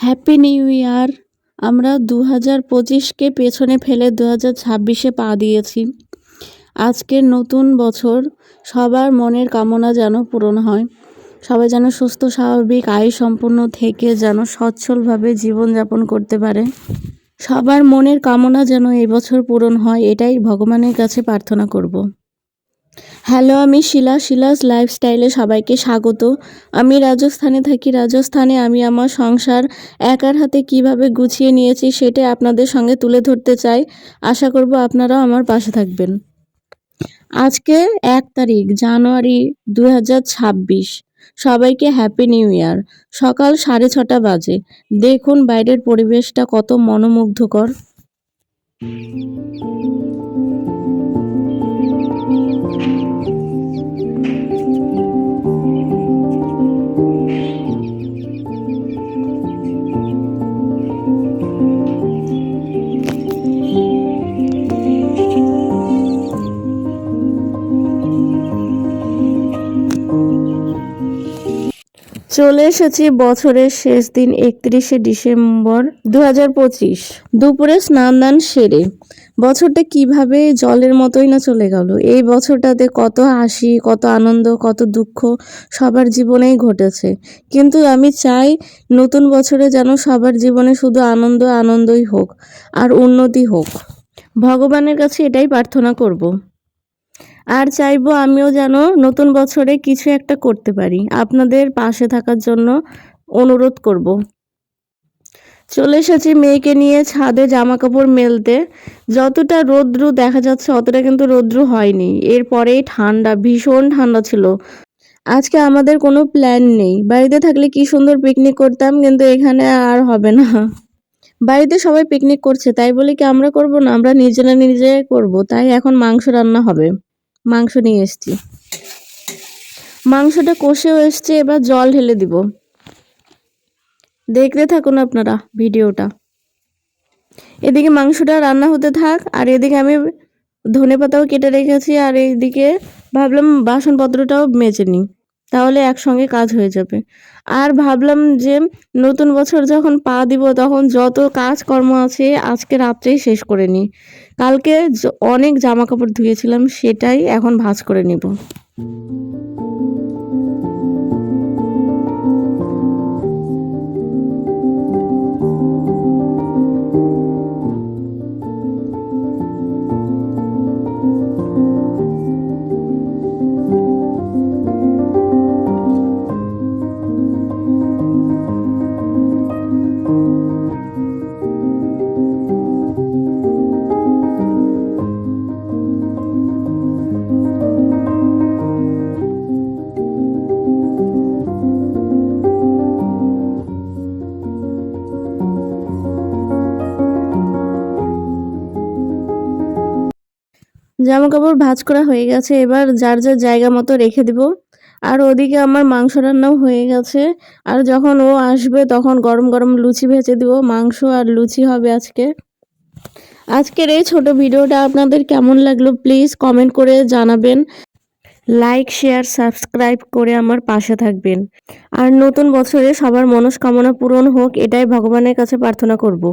Happy new year. আমরা 2025কে পেছনে ফেলে 2026-এ পা দিয়েছি। আজকের নতুন বছর সবার মনের কামনা যেন পূরণ হয়, সবাই যেন সুস্থ স্বাভাবিক আয় সম্পন্ন থেকে যেন সচ্ছলভাবে জীবনযাপন করতে পারে। সবার মনের কামনা যেন এই বছর পূরণ হয়, এটাই ভগবানের কাছে প্রার্থনা করব। হ্যালো, আমি শিলাস লাইফস্টাইলে সবাইকে স্বাগত। আমি রাজস্থানে থাকি। রাজস্থানে আমি আমার সংসার একার হাতে কিভাবে গুছিয়ে নিয়েছি সেটাই আপনাদের সঙ্গে তুলে ধরতে চাই। আশা করব আপনারাও আমার পাশে থাকবেন। আজকে 1 তারিখ জানুয়ারি 2026। সবাইকে হ্যাপি নিউ ইয়ার। সকাল 6:30 বাজে। দেখুন বাইরের পরিবেশটা কত মনোমুগ্ধকর। চলে এসেছি বছরের শেষ দিন 31শে ডিসেম্বর 2025। দুপুরে স্নান দান সেরে বছরটা কিভাবে জলের মতোই না চলে গেল। এই বছরটাতে কত হাসি, কত আনন্দ, কত দুঃখ সবার জীবনেই ঘটেছে। কিন্তু আমি চাই নতুন বছরে যেন সবার জীবনে শুধু আনন্দই হোক আর উন্নতি হোক। ভগবানের কাছে এটাই প্রার্থনা করব। আর চাইবো আমিও যেন নতুন বছরে কিছু একটা করতে পারি। আপনাদের পাশে থাকার জন্য অনুরোধ করব। চলে এসেছি মেয়েকে নিয়ে ছাদে জামা কাপড় মেলতে। যতটা রৌদ্র দেখা যাচ্ছে অতটা কিন্তু রৌদ্র হয়নি। এরপরেই ঠান্ডা, ভীষণ ঠান্ডা ছিল। আজকে আমাদের কোনো প্ল্যান নেই। বাড়িতে থাকলে কি সুন্দর পিকনিক করতাম, কিন্তু এখানে আর হবে না। বাড়িতে সবাই পিকনিক করছে, তাই বলে কি আমরা করব না? আমরা নিজে করব। তাই এখন মাংস রান্না হবে। মাংস নিয়ে এসেছি। মাংসটা কষেও এসছে, এবার জল ঢেলে দিব। দেখতে থাকুন আপনারা ভিডিওটা। এদিকে মাংসটা রান্না হতে থাক, আর এদিকে আমি ধনেপাতাও কেটে রেখেছি, আর এইদিকে ভাবলাম বাসনপত্রটাও মেজে নিই, তাহলে একসঙ্গে কাজ হয়ে যাবে। আর ভাবলাম যে নতুন বছর যখন পা দিব তখন যত কাজকর্ম আছে আজকে রাত্রেই শেষ করে নিই। কালকে অনেক জামা কাপড় ধুয়েছিলাম, সেটাই এখন ভাঁজ করে নিব। জামা কাপড় ভাঁজ করা হয়ে গেছে, এবার যার যার জায়গা মতো রেখে দিব। আর ওদিকে আমার মাংস রান্নাও হয়ে গেছে। আর যখন ও আসবে তখন গরম গরম লুচি ভেজে দিব। মাংস আর লুচি হবে আজকে। আজকের এই ছোট ভিডিওটা আপনাদের কেমন লাগলো প্লিজ কমেন্ট করে জানাবেন। লাইক, শেয়ার, সাবস্ক্রাইব করে আমার পাশে থাকবেন। আর নতুন বছরে সবার মনস্কামনা পূরণ হোক, এটাই ভগবানের কাছে প্রার্থনা করব।